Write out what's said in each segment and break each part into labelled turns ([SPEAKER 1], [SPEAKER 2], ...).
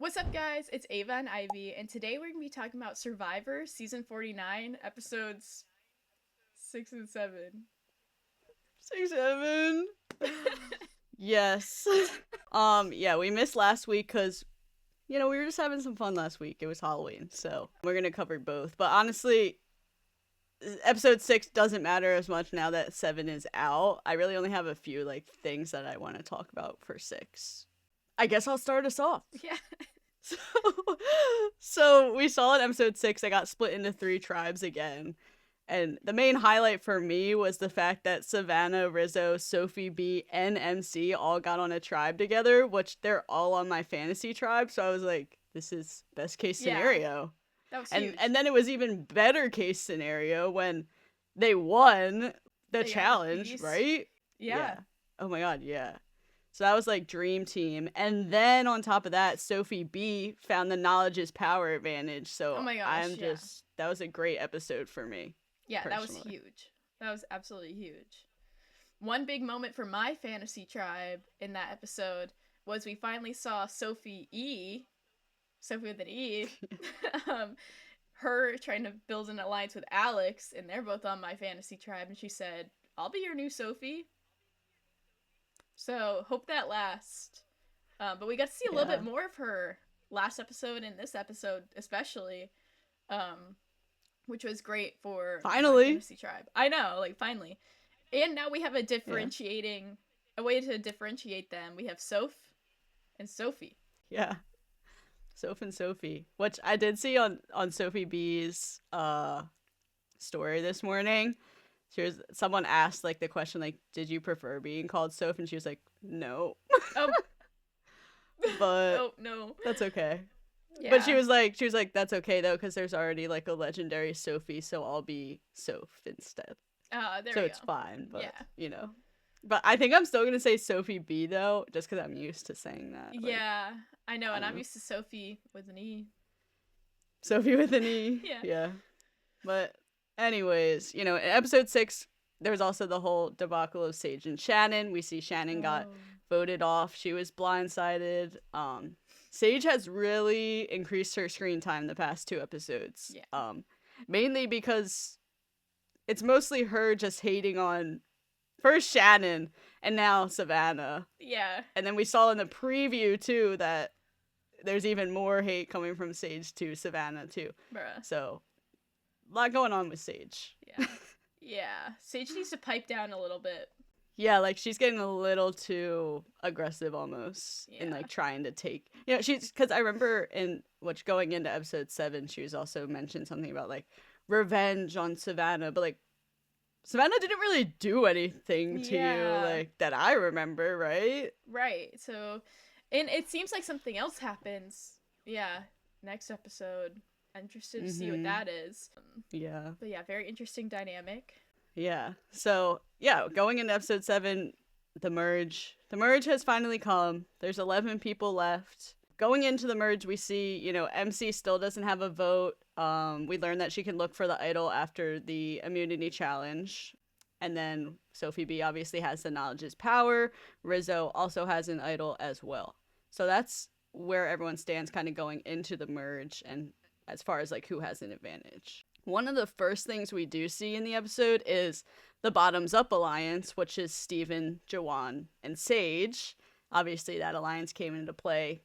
[SPEAKER 1] What's up, guys? It's Ava and Ivy, and today we're going to be talking about Survivor Season 49, episodes 6 and 7.
[SPEAKER 2] 6, 7. Yes. Yeah, we missed last week because, we were just having some fun last week. It was Halloween, so we're going to cover both. But honestly, episode 6 doesn't matter as much now that 7 is out. I really only have a few, things that I want to talk about for 6. I guess I'll start us off.
[SPEAKER 1] Yeah.
[SPEAKER 2] So, so we saw in episode 6, I got split into 3 tribes again. And the main highlight for me was the fact that Savannah, Rizzo, Sophie B, and MC all got on a tribe together, which they're all on my fantasy tribe. So I was like, this is best case scenario.
[SPEAKER 1] That was
[SPEAKER 2] and
[SPEAKER 1] huge.
[SPEAKER 2] and then it was even better case scenario when they won the challenge, right?
[SPEAKER 1] Yeah.
[SPEAKER 2] Oh my god, yeah. So that was like dream team. And then on top of that, Sophie B found the knowledge is power advantage. So
[SPEAKER 1] Oh my gosh,
[SPEAKER 2] that was a great episode for me.
[SPEAKER 1] Yeah,
[SPEAKER 2] personally.
[SPEAKER 1] that was huge. That was absolutely huge. One big moment for my fantasy tribe in that episode was we finally saw Sophie with an E, her trying to build an alliance with Alex, and they're both on my fantasy tribe, and she said, I'll be your new Sophie. So, hope that lasts. But we got to see a little bit more of her last episode and this episode especially, which was great for
[SPEAKER 2] finally
[SPEAKER 1] my fantasy tribe. I know, finally. And now we have a way to differentiate them. We have Soph and Sophie.
[SPEAKER 2] Yeah. Soph and Sophie, which I did see on Sophie B's story this morning. Someone asked the question did you prefer being called Soph, and she was like, no.
[SPEAKER 1] Oh.
[SPEAKER 2] But
[SPEAKER 1] oh no,
[SPEAKER 2] that's okay.
[SPEAKER 1] Yeah.
[SPEAKER 2] But she was like that's okay though, because there's already a legendary Sophie, so I'll be Soph instead.
[SPEAKER 1] So
[SPEAKER 2] it's fine, but but I think I'm still gonna say Sophie B though, just because I'm used to saying that.
[SPEAKER 1] Yeah, I know, and I'm used to Sophie with an E.
[SPEAKER 2] Sophie with an E.
[SPEAKER 1] Yeah.
[SPEAKER 2] But anyways, in episode 6, there was also the whole debacle of Sage and Shannon. We see Shannon got voted off. She was blindsided. Sage has really increased her screen time the past 2 episodes.
[SPEAKER 1] Yeah.
[SPEAKER 2] Mainly because it's mostly her just hating on first Shannon and now Savannah.
[SPEAKER 1] Yeah.
[SPEAKER 2] And then we saw in the preview too that there's even more hate coming from Sage to Savannah too.
[SPEAKER 1] Bruh.
[SPEAKER 2] So a lot going on with Sage.
[SPEAKER 1] Yeah. Yeah. Sage needs to pipe down a little bit.
[SPEAKER 2] Yeah, she's getting a little too aggressive almost in trying to take, she's, because I remember going into episode 7, she was also mentioned something about revenge on Savannah, but Savannah didn't really do anything to you that I remember, right?
[SPEAKER 1] Right. So, and it seems like something else happens. Yeah, next episode. I'm interested to see what that is.
[SPEAKER 2] Yeah.
[SPEAKER 1] But yeah, very interesting dynamic.
[SPEAKER 2] Yeah. So, going into episode 7, the merge has finally come. There's 11 people left. Going into the merge, we see, MC still doesn't have a vote. We learned that she can look for the idol after the immunity challenge. And then Sophie B obviously has the knowledge is power. Rizzo also has an idol as well. So that's where everyone stands kind of going into the merge, and as far as who has an advantage. One of the first things we do see in the episode is the Bottoms Up Alliance, which is Steven, Jawan, and Sage. Obviously, that alliance came into play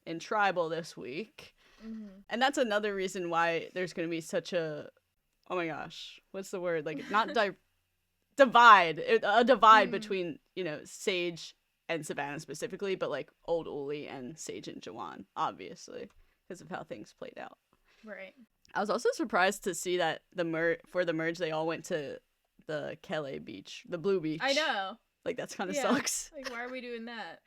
[SPEAKER 2] in Tribal this week.
[SPEAKER 1] Mm-hmm.
[SPEAKER 2] And that's another reason why there's going to be such a, oh my gosh, what's the word? Not divide. A divide between, Sage and Savannah specifically, but Old Uli and Sage and Jawan, obviously, because of how things played out.
[SPEAKER 1] Right.
[SPEAKER 2] I was also surprised to see that for the merge, they all went to the Kelly beach, the blue beach.
[SPEAKER 1] I know.
[SPEAKER 2] That's kind of sucks.
[SPEAKER 1] Why are we doing that?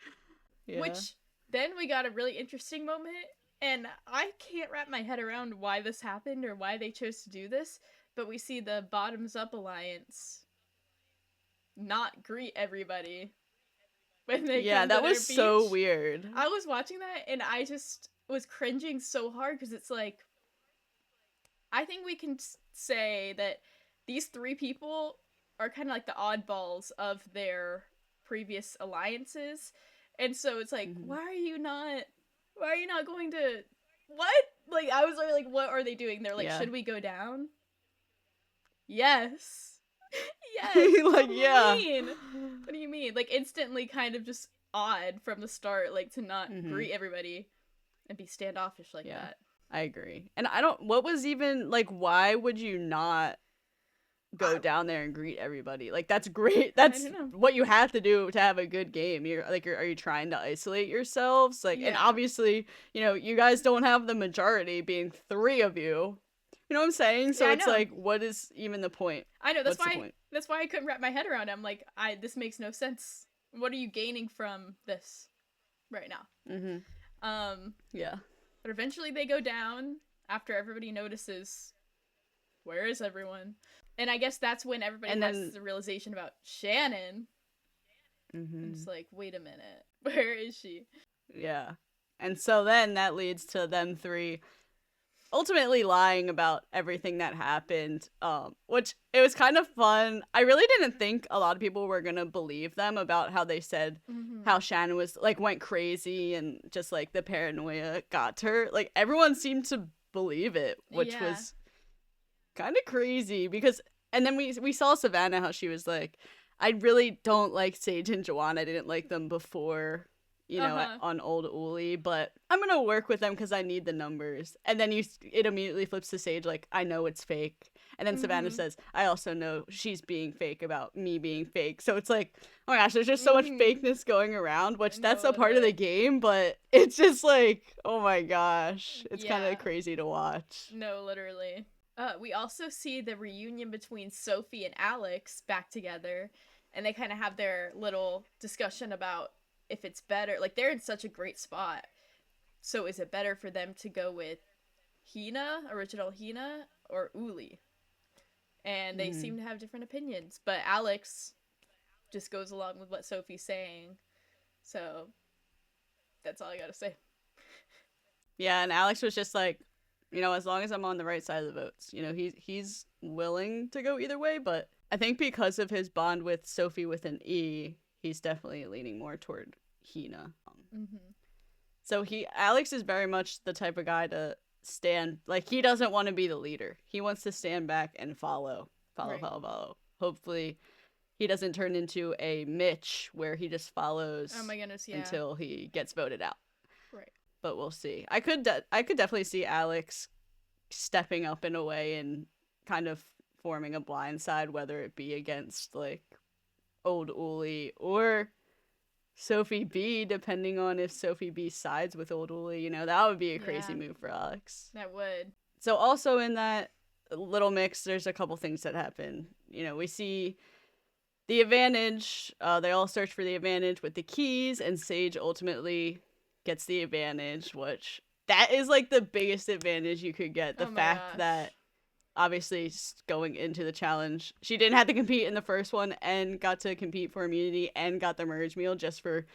[SPEAKER 2] Yeah.
[SPEAKER 1] Which, then we got a really interesting moment, and I can't wrap my head around why this happened or why they chose to do this, but we see the Bottoms Up Alliance not greet everybody when they come to
[SPEAKER 2] that
[SPEAKER 1] their
[SPEAKER 2] was
[SPEAKER 1] beach.
[SPEAKER 2] So weird.
[SPEAKER 1] I was watching that, and I just was cringing so hard, because it's I think we can say that these 3 people are kind of the oddballs of their previous alliances. And so it's why are you not Why are you not going to what? Like I was like, what are they doing? They're like,
[SPEAKER 2] Yeah.
[SPEAKER 1] should we go down? Yes. Yes. What
[SPEAKER 2] Like,
[SPEAKER 1] do you
[SPEAKER 2] yeah.
[SPEAKER 1] mean? What do you mean? Like instantly kind of just odd from the start, like to not
[SPEAKER 2] Mm-hmm.
[SPEAKER 1] greet everybody and be standoffish like
[SPEAKER 2] Yeah.
[SPEAKER 1] that.
[SPEAKER 2] I agree. And I don't, what was even, like, why would you not
[SPEAKER 1] I
[SPEAKER 2] go down there and greet everybody? Like, that's great.
[SPEAKER 1] I
[SPEAKER 2] That's
[SPEAKER 1] don't know.
[SPEAKER 2] what you have to do to have a good game. You're like, are you trying to isolate yourselves? Like, and
[SPEAKER 1] Yeah.
[SPEAKER 2] obviously, you guys don't have the majority being three of you. You know what I'm saying?
[SPEAKER 1] Yeah,
[SPEAKER 2] So
[SPEAKER 1] I
[SPEAKER 2] it's
[SPEAKER 1] know.
[SPEAKER 2] like, what is even the point?
[SPEAKER 1] I know.
[SPEAKER 2] What's the point?
[SPEAKER 1] That's why I couldn't wrap my head around it. I'm like, this makes no sense. What are you gaining from this right now?
[SPEAKER 2] Mm-hmm.
[SPEAKER 1] Um,
[SPEAKER 2] Yeah.
[SPEAKER 1] but eventually they go down after everybody notices where is everyone? And I guess that's when everybody
[SPEAKER 2] And
[SPEAKER 1] has
[SPEAKER 2] then,
[SPEAKER 1] the realization about Shannon. And
[SPEAKER 2] mm-hmm.
[SPEAKER 1] it's like, wait a minute, where is she?
[SPEAKER 2] Yeah. And so then that leads to them three ultimately lying about everything that happened, which it was kind of fun. I really didn't think a lot of people were gonna believe them about how they said
[SPEAKER 1] Mm-hmm.
[SPEAKER 2] how Shannon was like went crazy and just like the paranoia got to her. Like everyone seemed to believe it, which
[SPEAKER 1] Yeah.
[SPEAKER 2] was kind of crazy because and then we saw Savannah how she was like, I really don't like Sage and Joanne. I didn't like them before,
[SPEAKER 1] Uh huh.
[SPEAKER 2] on Old Uli, but I'm gonna work with them because I need the numbers. And then it immediately flips to Sage like, I know it's fake. And then Savannah
[SPEAKER 1] Mm-hmm.
[SPEAKER 2] says, I also know she's being fake about me being fake. So it's like, oh my gosh, there's just so much
[SPEAKER 1] Mm-hmm.
[SPEAKER 2] fakeness going around, which that's
[SPEAKER 1] No,
[SPEAKER 2] a part of the
[SPEAKER 1] literally.
[SPEAKER 2] game, but it's just like, oh my gosh, it's kind of
[SPEAKER 1] Yeah.
[SPEAKER 2] crazy to watch.
[SPEAKER 1] No, literally. We also see the reunion between Sophie and Alex back together, and they kind of have their little discussion about if it's better. Like, they're in such a great spot. So, is it better for them to go with Hina, original Hina, or Uli? And they
[SPEAKER 2] Mm-hmm.
[SPEAKER 1] seem to have different opinions. But Alex just goes along with what Sophie's saying. So, that's all I gotta say.
[SPEAKER 2] Yeah, and Alex was just like, as long as I'm on the right side of the votes, he's willing to go either way, but I think because of his bond with Sophie with an E, he's definitely leaning more toward Hina.
[SPEAKER 1] Mm-hmm.
[SPEAKER 2] So Alex is very much the type of guy to stand, like he doesn't want to be the leader. He wants to stand back and follow,
[SPEAKER 1] Right.
[SPEAKER 2] follow, follow. Hopefully, he doesn't turn into a Mitch where he just
[SPEAKER 1] Oh
[SPEAKER 2] follows
[SPEAKER 1] my goodness, yeah.
[SPEAKER 2] until he gets voted out.
[SPEAKER 1] Right.
[SPEAKER 2] But we'll see. I could definitely see Alex stepping up in a way and kind of forming a blind side, whether it be against like old Uli or Sophie B, depending on if Sophie B sides with old Uli. That would be a crazy
[SPEAKER 1] Yeah,
[SPEAKER 2] move for Alex.
[SPEAKER 1] that would.
[SPEAKER 2] So also in that little mix, there's a couple things that happen. We see the advantage. They all search for the advantage with the keys, and Sage ultimately gets the advantage, which that is like the biggest advantage you could get. The
[SPEAKER 1] Oh my
[SPEAKER 2] fact that
[SPEAKER 1] gosh.
[SPEAKER 2] obviously going into the challenge, she didn't have to compete in the first one and got to compete for immunity and got the merge meal just for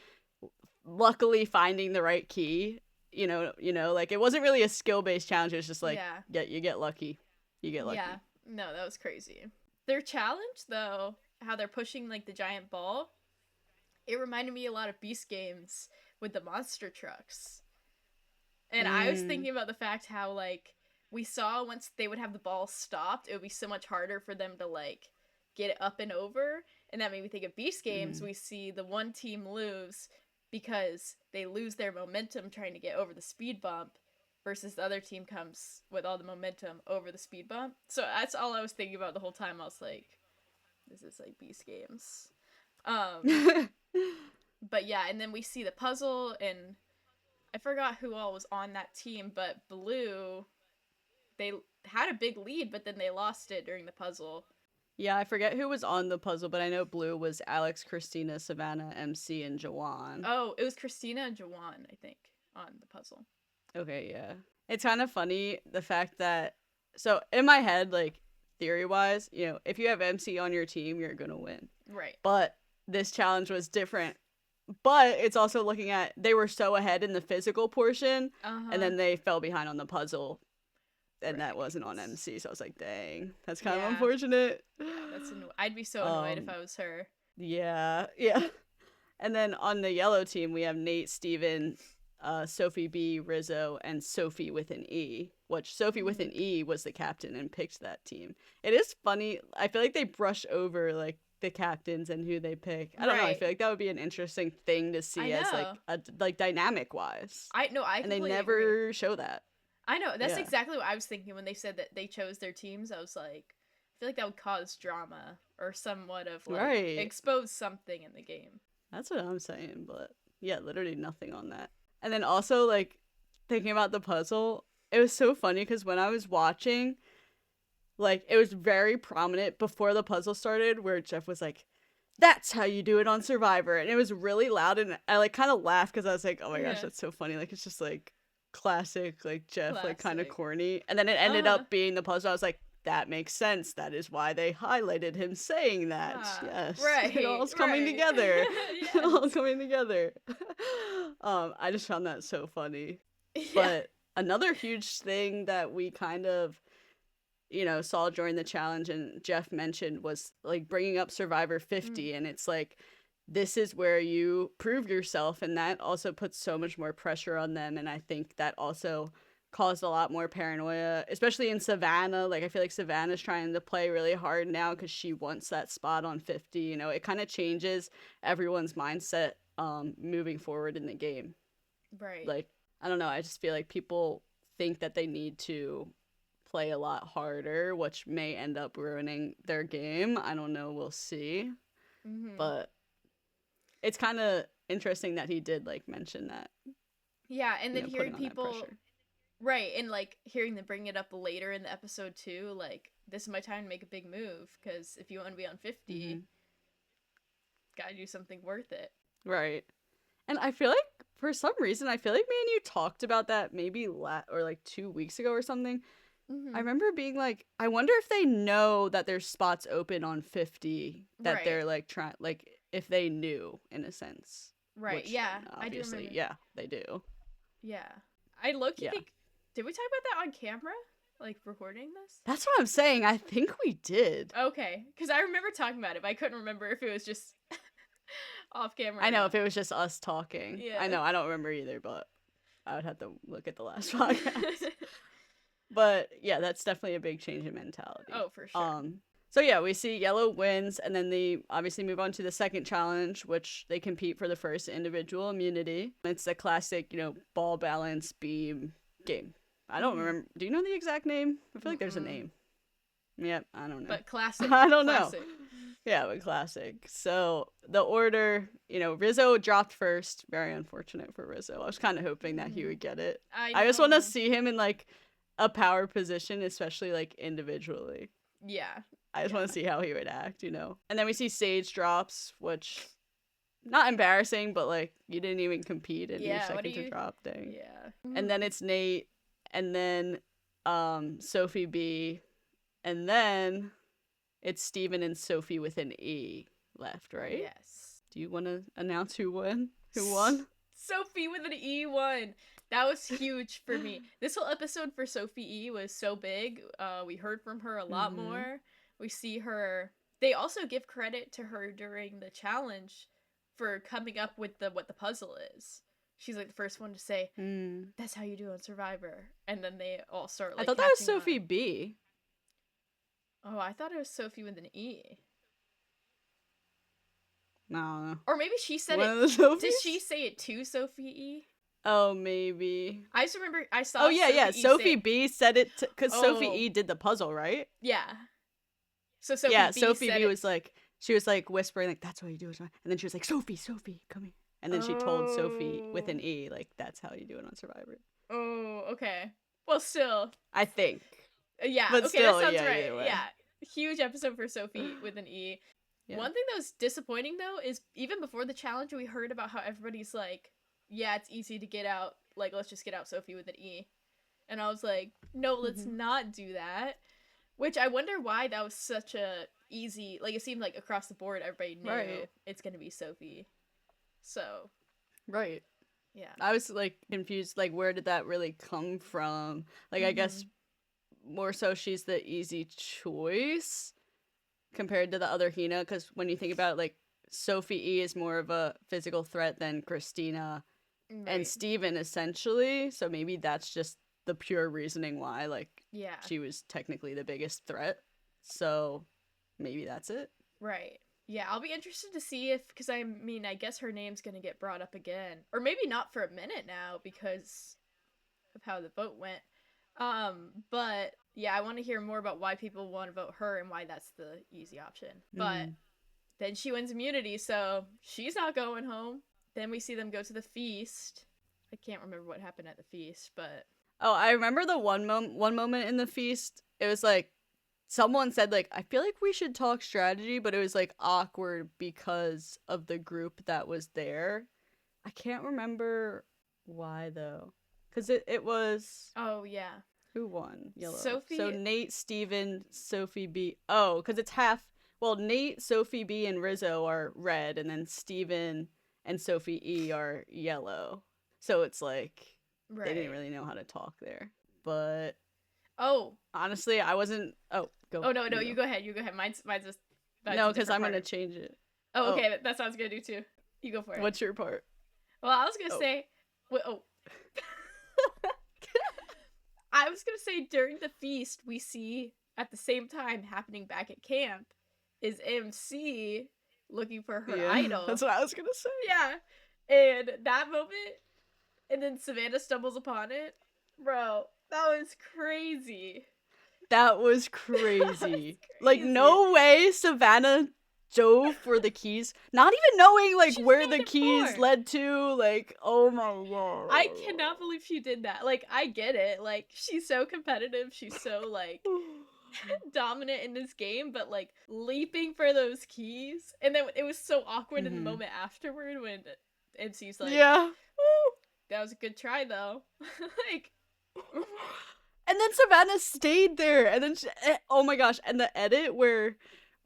[SPEAKER 2] luckily finding the right key. Like it wasn't really a skill based challenge. It was just like,
[SPEAKER 1] Yeah.
[SPEAKER 2] yeah, you get lucky. You get
[SPEAKER 1] Yeah.
[SPEAKER 2] lucky.
[SPEAKER 1] No, that was crazy. Their challenge, though, how they're pushing like the giant ball, it reminded me a lot of Beast Games with the monster trucks. And I was
[SPEAKER 2] Mm,
[SPEAKER 1] thinking about the fact how like we saw once they would have the ball stopped, it would be so much harder for them to like get it up and over. And that made me think of Beast Games.
[SPEAKER 2] mm,
[SPEAKER 1] We see the one team lose because they lose their momentum trying to get over the speed bump versus the other team comes with all the momentum over the speed bump. So that's all I was thinking about the whole time. I was like, this is like Beast Games. Um but yeah, and then we see the puzzle and I forgot who all was on that team, but Blue, they had a big lead, but then they lost it during the puzzle.
[SPEAKER 2] yeah, I forget who was on the puzzle, but I know blue was Alex, Christina, Savannah, MC, and Jawan.
[SPEAKER 1] Oh, it was Christina and Jawan, I think, on the puzzle.
[SPEAKER 2] Okay, yeah. It's kind of funny the fact that so in my head, like theory wise, if you have MC on your team, you're gonna win.
[SPEAKER 1] Right.
[SPEAKER 2] But this challenge was different. But it's also looking at they were so ahead in the physical portion,
[SPEAKER 1] Uh
[SPEAKER 2] and
[SPEAKER 1] huh.
[SPEAKER 2] then they fell behind on the puzzle, and that
[SPEAKER 1] Right.
[SPEAKER 2] wasn't on MC. So I was like, dang, that's kind of
[SPEAKER 1] Yeah.
[SPEAKER 2] unfortunate.
[SPEAKER 1] Yeah, I'd be so annoyed if
[SPEAKER 2] um,
[SPEAKER 1] I was her.
[SPEAKER 2] yeah, yeah. And then on the yellow team, we have Nate, Steven, Sophie B, Rizzo, and Sophie with an E, which Sophie with an E was the captain and picked that team. It is funny. I feel like they brush over like the captains and who they pick. I don't know. I
[SPEAKER 1] Right.
[SPEAKER 2] feel like that would be an interesting thing to
[SPEAKER 1] I
[SPEAKER 2] see as
[SPEAKER 1] know.
[SPEAKER 2] like dynamic wise.
[SPEAKER 1] I no, I
[SPEAKER 2] And they
[SPEAKER 1] completely agree.
[SPEAKER 2] never show that.
[SPEAKER 1] I know. That's
[SPEAKER 2] Yeah.
[SPEAKER 1] exactly what I was thinking when they said that they chose their teams. I was like, I feel like that would cause drama or somewhat of like
[SPEAKER 2] Right.
[SPEAKER 1] expose something in the game.
[SPEAKER 2] That's what I'm saying, but yeah, literally nothing on that. And then also like thinking about the puzzle, it was so funny because when I was watching, like it was very prominent before the puzzle started where Jeff was like, "That's how you do it on Survivor," and it was really loud, and I like kind of laughed because I was like, "Oh my gosh,
[SPEAKER 1] Yeah.
[SPEAKER 2] that's so funny!" Like it's just like classic, like Jeff, like kind of
[SPEAKER 1] Classic.
[SPEAKER 2] corny. And then it ended
[SPEAKER 1] Uh-huh.
[SPEAKER 2] up being the puzzle. I was like, "That makes sense. That is why they highlighted him saying that."
[SPEAKER 1] Ah,
[SPEAKER 2] Yes, it
[SPEAKER 1] right,
[SPEAKER 2] all's coming
[SPEAKER 1] right.
[SPEAKER 2] together. All
[SPEAKER 1] Yes.
[SPEAKER 2] coming together. I just found that so funny.
[SPEAKER 1] Yeah.
[SPEAKER 2] But another huge thing that we kind of saw during the challenge and Jeff mentioned was like bringing up Survivor
[SPEAKER 1] Mm,
[SPEAKER 2] 50, and it's like this is where you prove yourself, and that also puts so much more pressure on them, and I think that also caused a lot more paranoia, especially in Savannah. Like I feel like Savannah's trying to play really hard now cuz she wants that spot on 50. It kind of changes everyone's mindset moving forward in the game.
[SPEAKER 1] right.
[SPEAKER 2] Like I don't know, I just feel like people think that they need to play a lot harder, which may end up ruining their game. I don't know, we'll see.
[SPEAKER 1] Mm-hmm.
[SPEAKER 2] But it's kind of interesting that he did like mention that,
[SPEAKER 1] Yeah, and then hearing
[SPEAKER 2] putting on that
[SPEAKER 1] people,
[SPEAKER 2] pressure.
[SPEAKER 1] right, and like hearing them bring it up later in the episode too, like this is my time to make a big move because if you want to be on 50,
[SPEAKER 2] Hmm.
[SPEAKER 1] gotta do something worth it.
[SPEAKER 2] Right. And I feel like for some reason, I feel like me and you talked about that maybe or like 2 weeks ago or something. I
[SPEAKER 1] Mm-hmm.
[SPEAKER 2] remember being like, I wonder if they know that there's spots open on 50 that
[SPEAKER 1] Right,
[SPEAKER 2] they're like trying, like if they knew in a sense,
[SPEAKER 1] right.
[SPEAKER 2] which
[SPEAKER 1] Yeah, I do
[SPEAKER 2] obviously,
[SPEAKER 1] remember.
[SPEAKER 2] yeah, they do.
[SPEAKER 1] Yeah. I low key
[SPEAKER 2] Yeah.
[SPEAKER 1] think, did we talk about that on camera? Like recording this?
[SPEAKER 2] That's what I'm saying. I think we did.
[SPEAKER 1] Okay, because I remember talking about it, but I couldn't remember if it was just off camera
[SPEAKER 2] I
[SPEAKER 1] or
[SPEAKER 2] know if
[SPEAKER 1] not.
[SPEAKER 2] it was just us talking. I
[SPEAKER 1] Yeah.
[SPEAKER 2] know, I don't remember either, but I would have to look at the last podcast. But yeah, that's definitely a big change in mentality.
[SPEAKER 1] Oh, for sure.
[SPEAKER 2] So yeah, we see Yellow wins, and then they obviously move on to the second challenge, which they compete for the first individual immunity. It's the classic, ball balance beam game. I don't
[SPEAKER 1] Mm-hmm.
[SPEAKER 2] remember. Do you know the exact name? I feel like there's a
[SPEAKER 1] Mm-mm.
[SPEAKER 2] name. Yep, I don't know.
[SPEAKER 1] But classic,
[SPEAKER 2] I don't know.
[SPEAKER 1] classic.
[SPEAKER 2] Yeah, but classic. So the order, Rizzo dropped first. Very unfortunate for Rizzo. I was kind of hoping that he
[SPEAKER 1] Mm-hmm.
[SPEAKER 2] would get it.
[SPEAKER 1] I
[SPEAKER 2] I just want to
[SPEAKER 1] know.
[SPEAKER 2] see him in like a power position, especially like individually.
[SPEAKER 1] Yeah,
[SPEAKER 2] I just want
[SPEAKER 1] yeah,
[SPEAKER 2] to see how he would act. And then we see Sage drops, which not embarrassing, but like you didn't even compete and you're
[SPEAKER 1] yeah. What do
[SPEAKER 2] second to
[SPEAKER 1] you?
[SPEAKER 2] drop thing.
[SPEAKER 1] Yeah.
[SPEAKER 2] And then it's Nate, and then Sophie B, and then it's Steven and Sophie with an E left, right?
[SPEAKER 1] Yes.
[SPEAKER 2] Do you want to announce who won? Who won?
[SPEAKER 1] Sophie with an E1. That was huge for me. This whole episode for Sophie E was so big. We heard from her a lot
[SPEAKER 2] Mm-hmm.
[SPEAKER 1] more. We see her. They also give credit to her during the challenge for coming up with what the puzzle is. She's like the first one to say,
[SPEAKER 2] Mm.
[SPEAKER 1] "That's how you do on Survivor," and then they all start
[SPEAKER 2] I
[SPEAKER 1] like
[SPEAKER 2] thought that was
[SPEAKER 1] catching
[SPEAKER 2] Sophie
[SPEAKER 1] on.
[SPEAKER 2] B.
[SPEAKER 1] Oh, I thought it was Sophie with an E.
[SPEAKER 2] No,
[SPEAKER 1] Or maybe she said
[SPEAKER 2] one
[SPEAKER 1] it.
[SPEAKER 2] of the
[SPEAKER 1] Did she
[SPEAKER 2] Sophies.
[SPEAKER 1] say it to Sophie E?
[SPEAKER 2] Oh, maybe.
[SPEAKER 1] I just remember I
[SPEAKER 2] Oh
[SPEAKER 1] saw
[SPEAKER 2] yeah,
[SPEAKER 1] Sophie
[SPEAKER 2] yeah.
[SPEAKER 1] E say
[SPEAKER 2] Sophie
[SPEAKER 1] it.
[SPEAKER 2] B said it because Sophie
[SPEAKER 1] Oh,
[SPEAKER 2] E did the puzzle, right?
[SPEAKER 1] yeah. So Sophie
[SPEAKER 2] Yeah,
[SPEAKER 1] B
[SPEAKER 2] Sophie
[SPEAKER 1] said
[SPEAKER 2] B
[SPEAKER 1] it.
[SPEAKER 2] was like, she was like whispering like, "That's what you do," and then she was like, "Sophie, Sophie, come here," and then she told Sophie with
[SPEAKER 1] Oh.
[SPEAKER 2] an E like, "That's how you do it on Survivor."
[SPEAKER 1] Oh, okay. Well, still.
[SPEAKER 2] I think,
[SPEAKER 1] Yeah,
[SPEAKER 2] but
[SPEAKER 1] okay, that
[SPEAKER 2] still,
[SPEAKER 1] sounds
[SPEAKER 2] yeah.
[SPEAKER 1] right.
[SPEAKER 2] Either way,
[SPEAKER 1] Yeah. Huge episode for Sophie with an E.
[SPEAKER 2] yeah.
[SPEAKER 1] One thing that was disappointing though is even before the challenge we heard about how everybody's like, yeah, it's easy to get out. Like, let's just get out Sophie with an E. And I was like, no, let's
[SPEAKER 2] Hmm.
[SPEAKER 1] not do that. Which I wonder why that was such a easy, like it seemed like across the board everybody knew
[SPEAKER 2] Right,
[SPEAKER 1] it's going to be Sophie. So,
[SPEAKER 2] right.
[SPEAKER 1] yeah.
[SPEAKER 2] I was like confused, like where did that really come from? Like I guess
[SPEAKER 1] Mhm.
[SPEAKER 2] more so she's the easy choice compared to the other Hina, because when you think about it, like Sophie E is more of a physical threat than Christina and
[SPEAKER 1] Right.
[SPEAKER 2] Steven essentially. So maybe that's just the pure reasoning why, like,
[SPEAKER 1] Yeah.
[SPEAKER 2] she was technically the biggest threat. So maybe that's it.
[SPEAKER 1] Right. Yeah, I'll be interested to see if, because I mean, I guess her name's gonna get brought up again, or maybe not for a minute now because of how the vote went. But yeah, I want to hear more about why people want to vote her and why that's the easy option. But
[SPEAKER 2] Mm.
[SPEAKER 1] then she wins immunity, so she's not going home. Then we see them go to the feast. I can't remember what happened at the feast, but
[SPEAKER 2] Oh, I remember the one moment in the feast. It was like someone said like I feel like we should talk strategy, but it was like awkward because of the group that was there. I can't remember why though. Cuz it was
[SPEAKER 1] oh yeah,
[SPEAKER 2] who won? Yellow. So
[SPEAKER 1] Sophie.
[SPEAKER 2] Nate, Steven, Sophie B. Oh, cuz it's half. Well, Nate, Sophie B and Rizzo are red and then Steven and Sophie E are yellow. So it's like they didn't
[SPEAKER 1] Right.
[SPEAKER 2] really know how to talk there. But
[SPEAKER 1] Oh,
[SPEAKER 2] honestly, I wasn't. Oh, go.
[SPEAKER 1] oh no, no,
[SPEAKER 2] You
[SPEAKER 1] you
[SPEAKER 2] go.
[SPEAKER 1] go ahead. You go ahead. Mine's
[SPEAKER 2] No,
[SPEAKER 1] a
[SPEAKER 2] because
[SPEAKER 1] different
[SPEAKER 2] I'm going to
[SPEAKER 1] part.
[SPEAKER 2] change it.
[SPEAKER 1] Oh,
[SPEAKER 2] Oh,
[SPEAKER 1] okay, that sounds good to do too. You go for it.
[SPEAKER 2] what's your part?
[SPEAKER 1] Well, I was gonna
[SPEAKER 2] Oh.
[SPEAKER 1] say, oh, I was gonna say during the feast we see at the same time happening back at camp is MC looking for her
[SPEAKER 2] Yeah,
[SPEAKER 1] idol.
[SPEAKER 2] that's what I was going to say.
[SPEAKER 1] Yeah, and that moment, and then Savannah stumbles upon it, bro. That was crazy.
[SPEAKER 2] That was
[SPEAKER 1] That was
[SPEAKER 2] crazy. Like,
[SPEAKER 1] crazy.
[SPEAKER 2] no way Savannah dove for the keys, not even knowing, like,
[SPEAKER 1] She's
[SPEAKER 2] where
[SPEAKER 1] known
[SPEAKER 2] the
[SPEAKER 1] it
[SPEAKER 2] keys
[SPEAKER 1] before.
[SPEAKER 2] led to. Like, oh my
[SPEAKER 1] I cannot
[SPEAKER 2] god.
[SPEAKER 1] believe she did that. Like, I get it. Like, she's so competitive. She's so, like, dominant in this game, but, like, leaping for those keys. And then it was so awkward in the
[SPEAKER 2] Mm-hmm.
[SPEAKER 1] moment afterward when MC's like,
[SPEAKER 2] Yeah.
[SPEAKER 1] that was a good try, though. Like,
[SPEAKER 2] And then Savannah stayed there, and then oh my gosh, and the edit where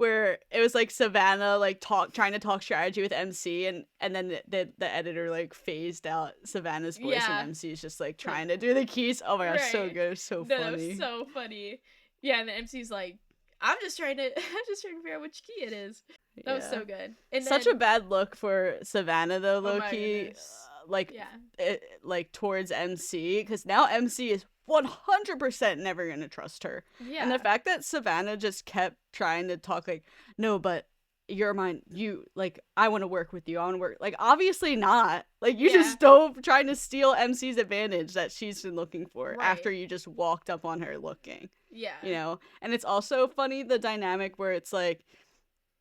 [SPEAKER 2] it was like Savannah like trying to talk strategy with MC, and then the editor like phased out Savannah's voice, and
[SPEAKER 1] yeah.
[SPEAKER 2] MC is just like
[SPEAKER 1] Like,
[SPEAKER 2] trying to do the keys. Oh my gosh, so
[SPEAKER 1] right.
[SPEAKER 2] good, so
[SPEAKER 1] No, that was
[SPEAKER 2] funny.
[SPEAKER 1] so funny. Yeah, and the MC's like, I'm just trying to, I'm just trying to figure out which key it is. That was
[SPEAKER 2] Yeah,
[SPEAKER 1] so good. And
[SPEAKER 2] such a
[SPEAKER 1] then,
[SPEAKER 2] bad look for Savannah though,
[SPEAKER 1] oh
[SPEAKER 2] low
[SPEAKER 1] my
[SPEAKER 2] key,
[SPEAKER 1] goodness.
[SPEAKER 2] like
[SPEAKER 1] Yeah.
[SPEAKER 2] like towards MC, because now MC is 100% never gonna trust her. And the
[SPEAKER 1] Yeah.
[SPEAKER 2] fact that Savannah just kept trying to talk like, no, but you're mine. You like, I want to work with you. I want to work. Like, obviously not. Like, you
[SPEAKER 1] Yeah.
[SPEAKER 2] just dove trying to steal MC's advantage that she's been looking for after
[SPEAKER 1] Right.
[SPEAKER 2] you just walked up on her looking. You
[SPEAKER 1] Yeah.
[SPEAKER 2] know, and it's also funny the dynamic where it's like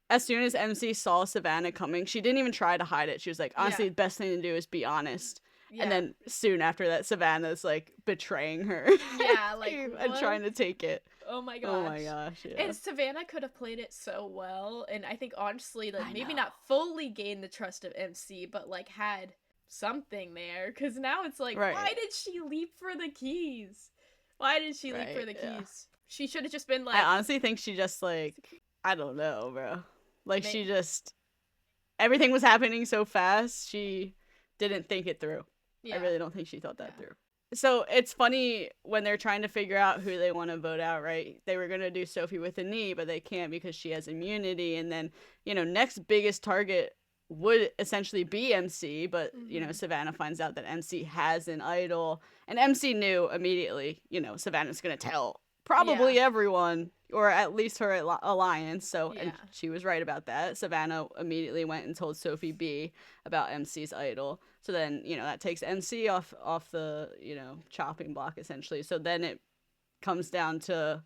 [SPEAKER 2] as soon as MC saw Savannah coming, she didn't even try to hide it. She was like,
[SPEAKER 1] Yeah.
[SPEAKER 2] honestly, the best thing to do is be honest. And
[SPEAKER 1] Yeah.
[SPEAKER 2] then soon after that, Savannah's like betraying her
[SPEAKER 1] Yeah, like
[SPEAKER 2] and
[SPEAKER 1] what?
[SPEAKER 2] trying to take it.
[SPEAKER 1] Oh my
[SPEAKER 2] Oh my
[SPEAKER 1] gosh.
[SPEAKER 2] gosh, yeah.
[SPEAKER 1] And Savannah could have played it so well, and I think honestly, like
[SPEAKER 2] I
[SPEAKER 1] maybe
[SPEAKER 2] know.
[SPEAKER 1] not fully gained the trust of MC, but like had something there. Cause now it's like,
[SPEAKER 2] Right,
[SPEAKER 1] why did she leap for the keys? Why did she leap for
[SPEAKER 2] right,
[SPEAKER 1] the
[SPEAKER 2] yeah.
[SPEAKER 1] keys? She should have just been
[SPEAKER 2] I
[SPEAKER 1] like,
[SPEAKER 2] honestly think she just like, I don't know, bro. Like
[SPEAKER 1] May-
[SPEAKER 2] she just, everything was happening so fast, she didn't think it through. I
[SPEAKER 1] yeah,
[SPEAKER 2] really don't think she thought that
[SPEAKER 1] yeah,
[SPEAKER 2] through. So it's funny when they're trying to figure out who they want to vote out, right? They were going to do Sophie with a knee, but they can't because she has immunity. And then, next biggest target would essentially be MC, but,
[SPEAKER 1] mm-hmm.
[SPEAKER 2] Savannah finds out that MC has an idol. And MC knew immediately, Savannah's going to tell
[SPEAKER 1] Yeah,
[SPEAKER 2] probably everyone, or at least her alliance. So, and
[SPEAKER 1] yeah,
[SPEAKER 2] she was right about that. Savannah immediately went and told Sophie B about MC's idol. So then, that takes MC off the, chopping block essentially. So then it comes down to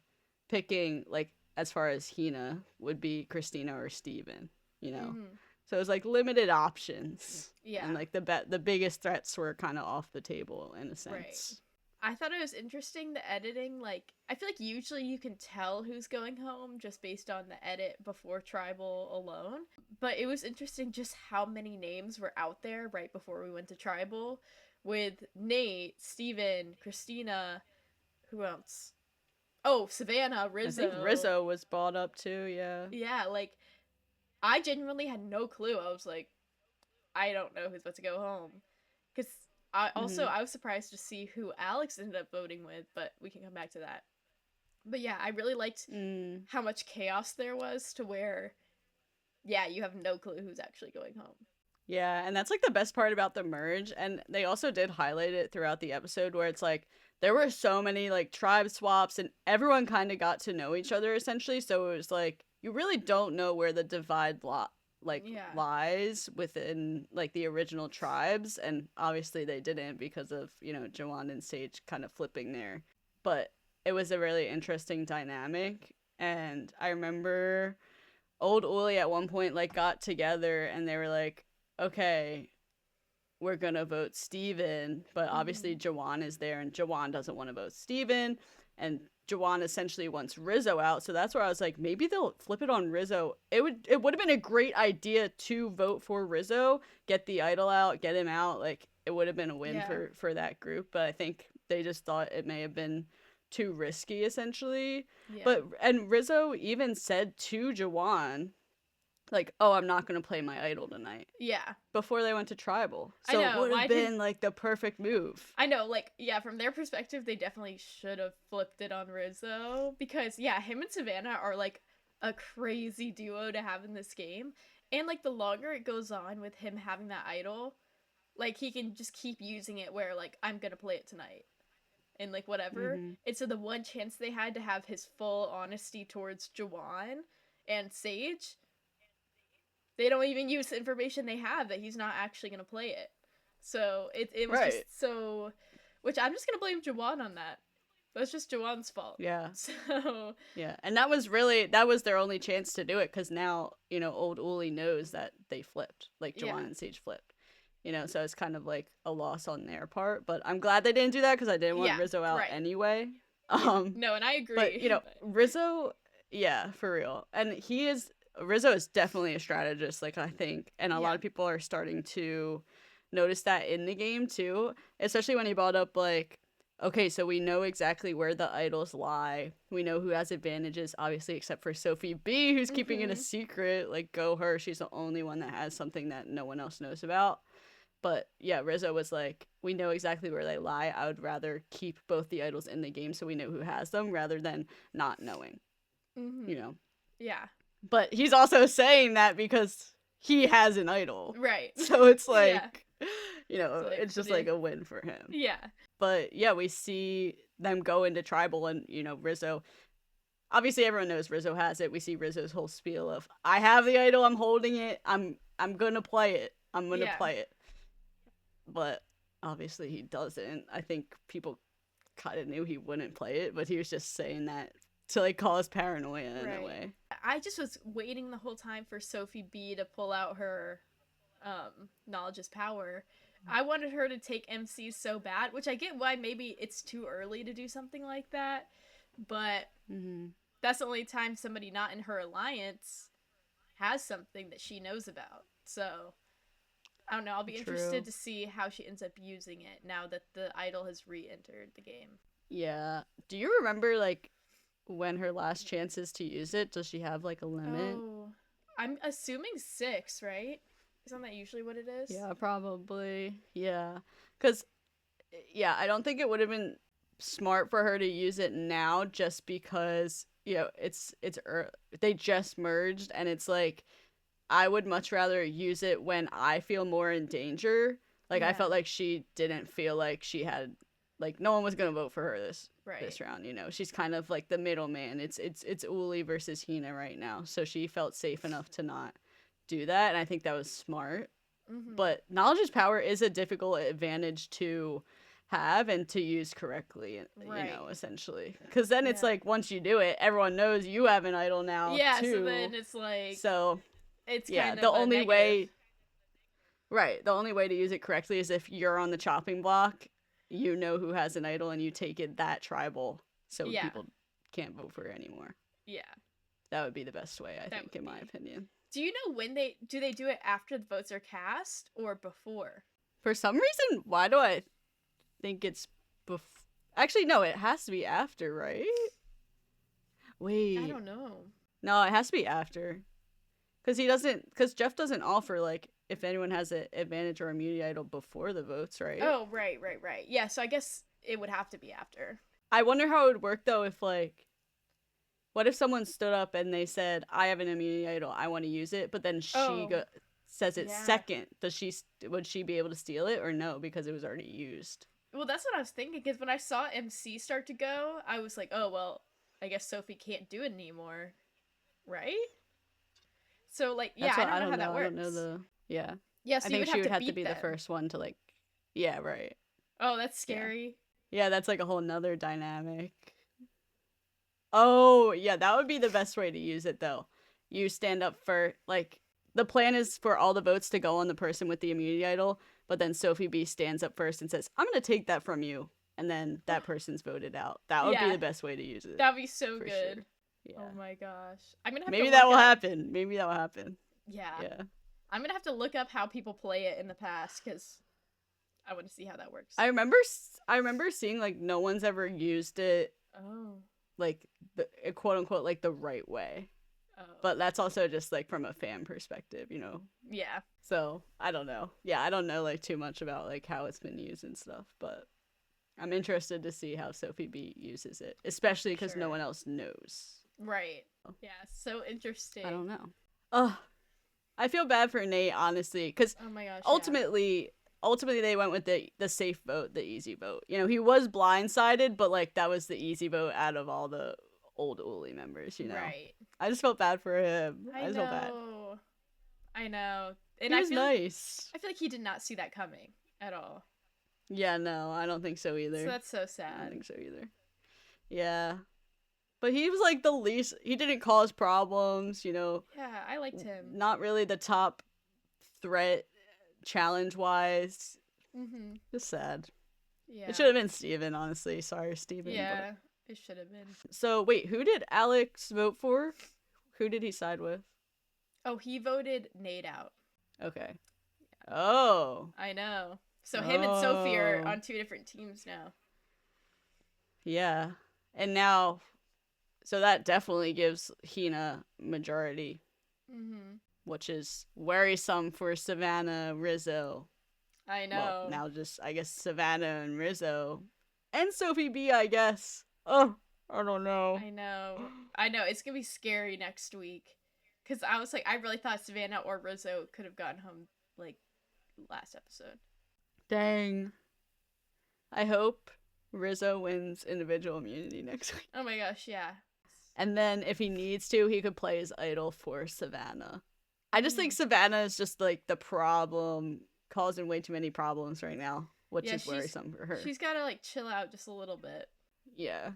[SPEAKER 2] picking like as far as Hina would be. Christina or Steven.
[SPEAKER 1] mm-hmm.
[SPEAKER 2] So it was like limited options. And
[SPEAKER 1] Yeah,
[SPEAKER 2] like the biggest threats were kind of off the table in a
[SPEAKER 1] right.
[SPEAKER 2] sense.
[SPEAKER 1] I thought it was interesting the editing. Like, I feel like usually you can tell who's going home just based on the edit before Tribal alone. But it was interesting just how many names were out there right before we went to Tribal with Nate, Steven, Christina, who else? Oh, Savannah,
[SPEAKER 2] I think
[SPEAKER 1] Rizzo.
[SPEAKER 2] Rizzo was brought up too, yeah.
[SPEAKER 1] Yeah, like, I genuinely had no clue. I was like, I don't know who's about to go home. Because
[SPEAKER 2] Mhm.
[SPEAKER 1] I was surprised to see who Alex ended up voting with, but we can come back to that. But yeah, I really liked
[SPEAKER 2] Mm.
[SPEAKER 1] how much chaos there was to where, yeah, you have no clue who's actually going home.
[SPEAKER 2] Yeah, and that's like the best part about the merge. And they also did highlight it throughout the episode where it's like there were so many like tribe swaps and everyone kind of got to know each other essentially. So it was like you really don't know where the like
[SPEAKER 1] Yeah.
[SPEAKER 2] lies within like the original tribes. And obviously they didn't because of, you know, Joanne and Sage kind of flipping there. But it was a really interesting dynamic. And I remember old Uli at one point like got together and they were like, okay, we're gonna vote Steven, but obviously
[SPEAKER 1] Hmm.
[SPEAKER 2] Jawan is there and Jawan doesn't want to vote Steven, and Jawan essentially wants Rizzo out. So that's where I was like, maybe they'll flip it on Rizzo. It would have been a great idea to vote for Rizzo, get the idol out, get him out. Like it would have been a win
[SPEAKER 1] Yeah.
[SPEAKER 2] for that group, but I think they just thought it may have been too risky essentially.
[SPEAKER 1] Yeah.
[SPEAKER 2] But and Rizzo even said to Jawan like, "Oh, I'm not going to play my idol tonight."
[SPEAKER 1] Yeah.
[SPEAKER 2] Before they went to tribal.
[SPEAKER 1] I
[SPEAKER 2] So it
[SPEAKER 1] know.
[SPEAKER 2] would have
[SPEAKER 1] Why did
[SPEAKER 2] been like the perfect move.
[SPEAKER 1] I know, like, yeah, from their perspective, they definitely should have flipped it on Rizzo because, yeah, him and Savannah are like a crazy duo to have in this game. And, like, the longer it goes on with him having that idol, like, he can just keep using it where, like, I'm gonna play it tonight and, like, whatever.
[SPEAKER 2] Mm-hmm.
[SPEAKER 1] And so the one chance they had to have his full honesty towards Jawan and Sage, they don't even use the information they have that he's not actually gonna play it. So it was
[SPEAKER 2] Right.
[SPEAKER 1] just so, which I'm just gonna blame Jawan on that. That's just Jawan's fault.
[SPEAKER 2] Yeah.
[SPEAKER 1] So
[SPEAKER 2] Yeah. And that was their only chance to do it because now, you know, old Uli knows that they flipped, like
[SPEAKER 1] yeah,
[SPEAKER 2] Jawan and Sage flipped. You know, so it's kind of like a loss on their part. But I'm glad they didn't do that because I didn't want
[SPEAKER 1] yeah,
[SPEAKER 2] Rizzo out
[SPEAKER 1] right,
[SPEAKER 2] anyway.
[SPEAKER 1] yeah.
[SPEAKER 2] Um,
[SPEAKER 1] No, and I
[SPEAKER 2] but you
[SPEAKER 1] agree.
[SPEAKER 2] know,
[SPEAKER 1] But
[SPEAKER 2] Rizzo, yeah, for real. And Rizzo is definitely a strategist, like I think, and a lot
[SPEAKER 1] yeah,
[SPEAKER 2] of people are starting to notice that in the game too, especially when he brought up like, okay, so we know exactly where the idols lie. We know who has advantages, obviously, except for Sophie B, who's keeping it a
[SPEAKER 1] mhm,
[SPEAKER 2] secret. Like, go her. She's the only one that has something that no one else knows about. But yeah, Rizzo was like, we know exactly where they lie. I would rather keep both the idols in the game so we know who has them rather than not knowing, you
[SPEAKER 1] mhm,
[SPEAKER 2] know?
[SPEAKER 1] yeah,
[SPEAKER 2] But he's also saying that because he has an idol.
[SPEAKER 1] right,
[SPEAKER 2] So it's
[SPEAKER 1] yeah.
[SPEAKER 2] like, you know,
[SPEAKER 1] So they
[SPEAKER 2] it's
[SPEAKER 1] put
[SPEAKER 2] just like
[SPEAKER 1] it,
[SPEAKER 2] a win for him.
[SPEAKER 1] yeah,
[SPEAKER 2] But yeah, we see them go into tribal and, you know, Rizzo. Obviously everyone knows Rizzo has it. We see Rizzo's whole spiel of I have the idol, I'm holding it, I'm gonna play it. I'm gonna
[SPEAKER 1] yeah,
[SPEAKER 2] play it. But obviously he doesn't. I think people kind of knew he wouldn't play it, but he was just saying that to like cause paranoia in a
[SPEAKER 1] right.
[SPEAKER 2] way.
[SPEAKER 1] I just was waiting the whole time for Sophie B to pull out her knowledge is power. I wanted her to take MC so bad, which I get why maybe it's too early to do something like that, but
[SPEAKER 2] Mm-hmm.
[SPEAKER 1] that's the only time somebody not in her alliance has something that she knows about. So I don't know. I'll be interested
[SPEAKER 2] True.
[SPEAKER 1] to see how she ends up using it now that the idol has re-entered the game.
[SPEAKER 2] Yeah. Do you remember like when her last chance is to use it? Does she have like a limit?
[SPEAKER 1] Oh, I'm assuming 6, right? Isn't that usually what it is?
[SPEAKER 2] Yeah, probably. Yeah. Cuz yeah, I don't think it would have been smart for her to use it now just because, you know, they just merged and it's like I would much rather use it when I feel more in danger. Like I
[SPEAKER 1] Yeah.
[SPEAKER 2] felt like she didn't feel like she had like no one was gonna vote for her this
[SPEAKER 1] Right.
[SPEAKER 2] round. You know, she's kind of like the middleman. It's Uli versus Hina right now, so she felt safe enough to not do that, and I think that was smart.
[SPEAKER 1] Mhm.
[SPEAKER 2] But knowledge is power is a difficult advantage to have and to use correctly, you
[SPEAKER 1] Right.
[SPEAKER 2] know, essentially. Because then it's
[SPEAKER 1] Yeah.
[SPEAKER 2] like once you do it, everyone knows you have an idol now
[SPEAKER 1] Yeah, so
[SPEAKER 2] too.
[SPEAKER 1] then it's like
[SPEAKER 2] So
[SPEAKER 1] it's
[SPEAKER 2] yeah,
[SPEAKER 1] kind
[SPEAKER 2] the
[SPEAKER 1] of a
[SPEAKER 2] only
[SPEAKER 1] negative.
[SPEAKER 2] way right, the only way to use it correctly is if you're on the chopping block, you know who has an idol and you take it that tribal so
[SPEAKER 1] Yeah.
[SPEAKER 2] people can't vote for it anymore.
[SPEAKER 1] Yeah.
[SPEAKER 2] That would be the best way, I
[SPEAKER 1] That
[SPEAKER 2] think,
[SPEAKER 1] would
[SPEAKER 2] in my
[SPEAKER 1] be.
[SPEAKER 2] opinion.
[SPEAKER 1] Do you know when they do it after the votes are cast or before?
[SPEAKER 2] For some reason, why do I think it's actually no, it has to be after, right?
[SPEAKER 1] I
[SPEAKER 2] Wait.
[SPEAKER 1] don't know.
[SPEAKER 2] No, it has to be after. Cuz Jeff doesn't offer like if anyone has an advantage or immunity idol before the votes, right?
[SPEAKER 1] Oh, right, right, right. Yeah, so I guess it would have to be after.
[SPEAKER 2] I wonder how it would work though if like what if someone stood up and they said, "I have an immunity idol, I want to use it," but then
[SPEAKER 1] Oh,
[SPEAKER 2] says it's
[SPEAKER 1] Yeah.
[SPEAKER 2] second, would she be able to steal it or no because it was already used?
[SPEAKER 1] Well, that's what I was thinking, because when I saw MC start to go, I was like, oh, well, I guess Sophie can't do it anymore, right? So, like, yeah,
[SPEAKER 2] That's
[SPEAKER 1] I
[SPEAKER 2] what
[SPEAKER 1] don't
[SPEAKER 2] I
[SPEAKER 1] know
[SPEAKER 2] don't
[SPEAKER 1] how
[SPEAKER 2] know.
[SPEAKER 1] that
[SPEAKER 2] I don't know
[SPEAKER 1] works.
[SPEAKER 2] the yeah.
[SPEAKER 1] Yeah,
[SPEAKER 2] I
[SPEAKER 1] so you
[SPEAKER 2] think
[SPEAKER 1] would
[SPEAKER 2] she
[SPEAKER 1] have
[SPEAKER 2] would
[SPEAKER 1] to
[SPEAKER 2] have to
[SPEAKER 1] beat
[SPEAKER 2] be the
[SPEAKER 1] them.
[SPEAKER 2] first one to like yeah, right.
[SPEAKER 1] Oh, that's
[SPEAKER 2] Yeah.
[SPEAKER 1] scary.
[SPEAKER 2] Yeah, that's like a whole nother dynamic. Oh, yeah, that would be the best way to use it though. You stand up for like the plan is for all the votes to go on the person with the immunity idol, but then Sophie B stands up first and says, "I'm going to take that from you." And then that person's voted out. That would be
[SPEAKER 1] Yeah,
[SPEAKER 2] the best way to use it
[SPEAKER 1] that'd be so
[SPEAKER 2] for
[SPEAKER 1] good.
[SPEAKER 2] sure. Yeah.
[SPEAKER 1] Oh my gosh. I'm gonna have to
[SPEAKER 2] Maybe that
[SPEAKER 1] look
[SPEAKER 2] will
[SPEAKER 1] up.
[SPEAKER 2] happen. Maybe that will happen.
[SPEAKER 1] Yeah.
[SPEAKER 2] Yeah.
[SPEAKER 1] I'm gonna have to look up how people play it in the past, because I want to see how that works.
[SPEAKER 2] I remember seeing like no one's ever used it
[SPEAKER 1] Oh.
[SPEAKER 2] like the quote unquote like the right way.
[SPEAKER 1] Oh.
[SPEAKER 2] But that's also just like from a fan perspective, you know.
[SPEAKER 1] Yeah.
[SPEAKER 2] So I don't know. Yeah, I don't know like too much about like how it's been used and stuff, but I'm interested to see how Sophie B uses it, especially because no
[SPEAKER 1] Sure.
[SPEAKER 2] one else knows.
[SPEAKER 1] Right. Yeah, so interesting.
[SPEAKER 2] I don't know. Ugh, I feel bad for Nate honestly, because
[SPEAKER 1] Oh my gosh, yeah.
[SPEAKER 2] ultimately they went with the safe vote, the easy vote. You know, he was blindsided, but like that was the easy vote out of all the old Uli members. You know,
[SPEAKER 1] Right.
[SPEAKER 2] I just felt bad for him.
[SPEAKER 1] I
[SPEAKER 2] I just felt bad.
[SPEAKER 1] know. I know. And
[SPEAKER 2] He was nice.
[SPEAKER 1] I feel like he did not see that coming at all.
[SPEAKER 2] Yeah, no, I don't think so either.
[SPEAKER 1] So that's so
[SPEAKER 2] I don't
[SPEAKER 1] sad.
[SPEAKER 2] think so either. Yeah. But he was like the least, he didn't cause problems, you know,
[SPEAKER 1] Yeah, I liked him.
[SPEAKER 2] not really the top threat challenge wise.
[SPEAKER 1] Mhm.
[SPEAKER 2] Just sad.
[SPEAKER 1] Yeah.
[SPEAKER 2] It should have been Steven, honestly. Sorry, Steven.
[SPEAKER 1] Yeah, it should have been.
[SPEAKER 2] So, wait, who did Alex vote for? Who did he side with?
[SPEAKER 1] Oh, he voted Nate out.
[SPEAKER 2] Okay. Oh.
[SPEAKER 1] I know. So him and Sophie are
[SPEAKER 2] Oh.
[SPEAKER 1] on two different teams now.
[SPEAKER 2] Yeah. And now, so that definitely gives Hina majority,
[SPEAKER 1] Mhm.
[SPEAKER 2] which is worrisome for Savannah, Rizzo.
[SPEAKER 1] I know.
[SPEAKER 2] Well, now just, I guess, Savannah and Rizzo. And Sophie B, I guess. Oh, I don't know.
[SPEAKER 1] I know. I know. It's gonna be scary next week. Cause I was like, I really thought Savannah or Rizzo could have gotten home like last episode.
[SPEAKER 2] Dang. I hope Rizzo wins individual immunity next week.
[SPEAKER 1] Oh my gosh, yeah.
[SPEAKER 2] And then if he needs to, he could play his idol for Savannah. I just think Savannah is just like the problem, causing way too many problems right now, which
[SPEAKER 1] Yeah,
[SPEAKER 2] is worrisome for her.
[SPEAKER 1] She's gotta like chill out just a little bit.
[SPEAKER 2] Yeah.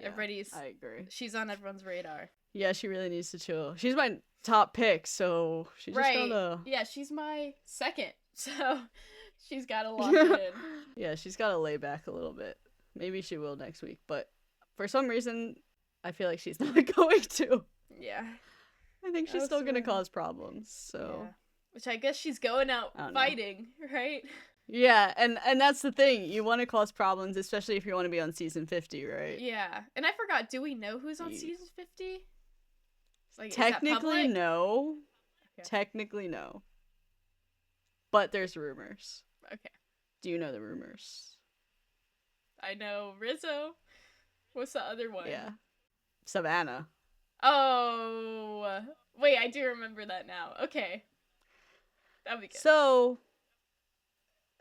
[SPEAKER 1] I
[SPEAKER 2] agree.
[SPEAKER 1] She's on everyone's radar.
[SPEAKER 2] Yeah, she really needs to chill. She's my top pick, so she just gotta.
[SPEAKER 1] Yeah, she's my second, so she's gotta lock it in.
[SPEAKER 2] Yeah, she's gotta lay back a little bit. Maybe she will next week, but for some reason, I feel like she's not going to.
[SPEAKER 1] Yeah.
[SPEAKER 2] I think she's still gonna cause problems. So.
[SPEAKER 1] Yeah. Which I guess she's going out fighting, right?
[SPEAKER 2] Yeah, and that's the thing. You want to cause problems, especially if you want to be on season 50, right?
[SPEAKER 1] Yeah. And I forgot, do we know who's on season 50? Like,
[SPEAKER 2] technically, no.
[SPEAKER 1] Okay.
[SPEAKER 2] Technically, no. But there's rumors.
[SPEAKER 1] Okay.
[SPEAKER 2] Do you know the rumors?
[SPEAKER 1] I know Rizzo. What's the other one?
[SPEAKER 2] Yeah. Savannah.
[SPEAKER 1] Oh. Wait, I do remember that now. Okay. That'd be good.
[SPEAKER 2] So,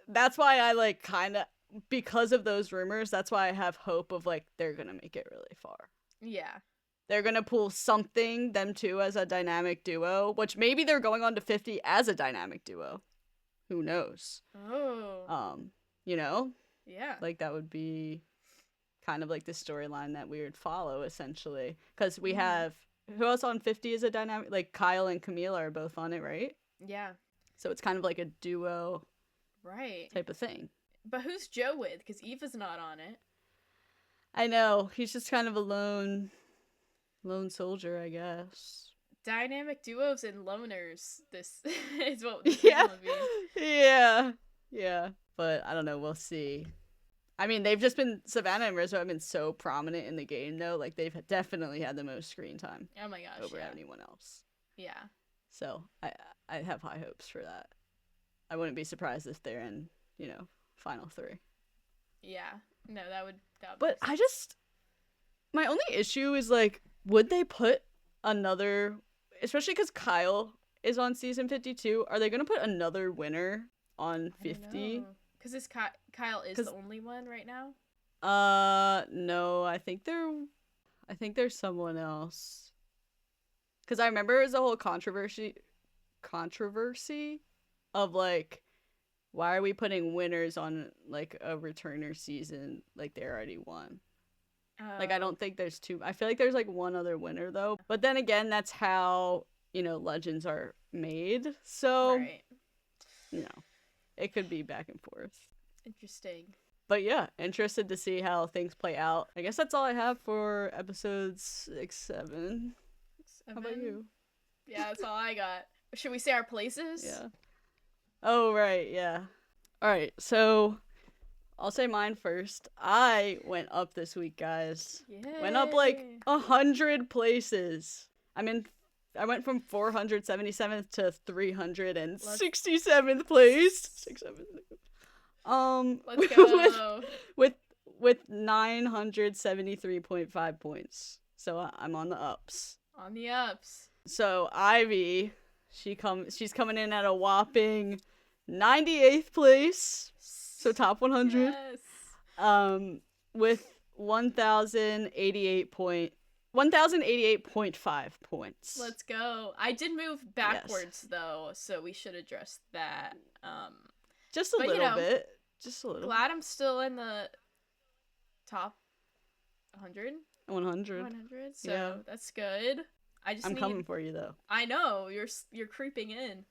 [SPEAKER 2] that's why I, like, kind of, because of those rumors, that's why I have hope of, like, they're gonna make it really far.
[SPEAKER 1] Yeah.
[SPEAKER 2] They're gonna pull something, them two, as a dynamic duo, which maybe they're going on to 50 as a dynamic duo. Who knows?
[SPEAKER 1] Oh.
[SPEAKER 2] You know?
[SPEAKER 1] Yeah.
[SPEAKER 2] Like, that would be kind of like the storyline that we would follow, essentially. Because we have, who else on 50 is a dynamic? Like, Kyle and Camila are both on it, right?
[SPEAKER 1] Yeah.
[SPEAKER 2] So it's kind of like a duo type of thing.
[SPEAKER 1] But who's Joe with? Because Eva's not on it.
[SPEAKER 2] I know. He's just kind of a lone soldier, I guess.
[SPEAKER 1] Dynamic duos and loners. This is what this is gonna be.
[SPEAKER 2] Yeah. But I don't know. We'll see. I mean, they've just been, Savannah and Rizzo have been so prominent in the game, though. Like, they've definitely had the most screen time.
[SPEAKER 1] Oh my gosh.
[SPEAKER 2] Over anyone else.
[SPEAKER 1] Yeah.
[SPEAKER 2] So I have high hopes for that. I wouldn't be surprised if they're in, final 3.
[SPEAKER 1] Yeah. No, that would
[SPEAKER 2] But I just, my only issue is, like, would they put another, especially because Kyle is on season 52. Are they gonna put another winner on 50?
[SPEAKER 1] Because this Kyle is the only one right now.
[SPEAKER 2] No, I think there's someone else. Because I remember it was a whole controversy of like, why are we putting winners on like a returner season like they already won? Like, I don't think there's two. I feel like there's like one other winner though. But then again, that's how, legends are made. So,
[SPEAKER 1] right.
[SPEAKER 2] It could be back and forth.
[SPEAKER 1] Interesting.
[SPEAKER 2] But yeah, interested to see how things play out. I guess that's all I have for episodes 6-7. How about you?
[SPEAKER 1] Yeah, that's all I got. Should we say our places?
[SPEAKER 2] Yeah. Oh, right, yeah. All right, so I'll say mine first. I went up this week, guys.
[SPEAKER 1] Yay.
[SPEAKER 2] Went up like 100 places. I went from 477th to 367th place. 6-7.
[SPEAKER 1] Let's go.
[SPEAKER 2] with 973.5 points. So I'm on the ups.
[SPEAKER 1] On the ups.
[SPEAKER 2] So Ivy, she's coming in at a whopping 98th place. So top 100.
[SPEAKER 1] Yes.
[SPEAKER 2] With 1,088.5 points.
[SPEAKER 1] Let's go. I did move backwards though, so we should address that.
[SPEAKER 2] Just a little bit. Just a little.
[SPEAKER 1] Glad I'm still in the top 100.
[SPEAKER 2] 100.
[SPEAKER 1] So
[SPEAKER 2] yeah.
[SPEAKER 1] That's good. I'm
[SPEAKER 2] coming for you though.
[SPEAKER 1] I know you're creeping in.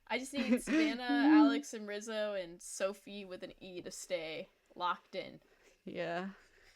[SPEAKER 1] I just need Savannah, Alex, and Rizzo, and Sophie with an E to stay locked in.
[SPEAKER 2] Yeah.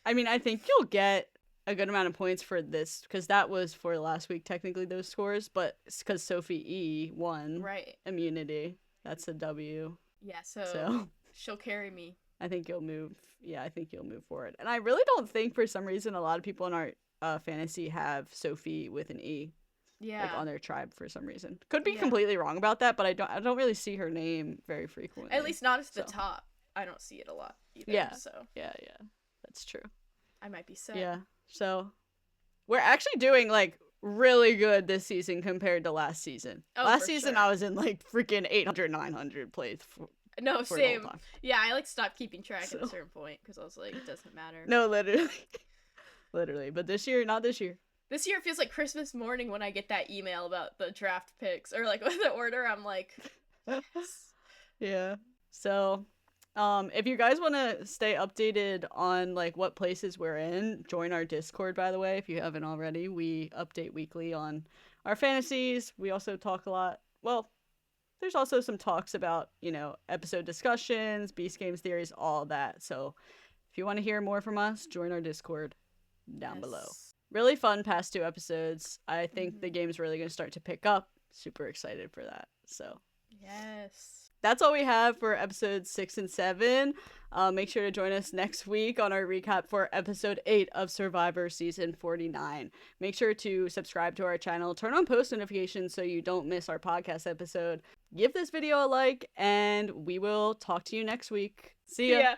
[SPEAKER 2] I mean, I think you'll get a good amount of points for this, because that was for last week, technically, those scores, but it's because Sophie E won immunity. That's a W.
[SPEAKER 1] Yeah, so she'll carry me.
[SPEAKER 2] I think you'll move. Yeah, I think you'll move forward. And I really don't think, for some reason, a lot of people in our fantasy have Sophie with an E.
[SPEAKER 1] Yeah.
[SPEAKER 2] Like on their tribe for some reason. Could be completely wrong about that, but I don't really see her name very frequently.
[SPEAKER 1] At least not at the top. I don't see it a lot either.
[SPEAKER 2] Yeah.
[SPEAKER 1] So.
[SPEAKER 2] Yeah. That's true.
[SPEAKER 1] I might be set.
[SPEAKER 2] Yeah. So we're actually doing like really good this season compared to last season. Last season I was in like freaking 800, 900 plays.
[SPEAKER 1] No, same. Yeah, I like stopped keeping track at a certain point because I was like, it doesn't matter.
[SPEAKER 2] No, literally. Literally. But this year, not this year.
[SPEAKER 1] This year it feels like Christmas morning when I get that email about the draft picks or like with the order. I'm like, yes.
[SPEAKER 2] Yeah. So, if you guys want to stay updated on like what places we're in, join our Discord, by the way, if you haven't already. We update weekly on our fantasies. We also talk a lot. Well, there's also some talks about, episode discussions, Beast Games theories, all that. So if you want to hear more from us, join our Discord down below. Really fun past 2 episodes. I think the game's really going to start to pick up. Super excited for that. So
[SPEAKER 1] yes.
[SPEAKER 2] That's all we have for episodes 6 and 7. Make sure to join us next week on our recap for episode 8 of Survivor Season 49. Make sure to subscribe to our channel, turn on post notifications so you don't miss our podcast episode. Give this video a like, and we will talk to you next week. See ya!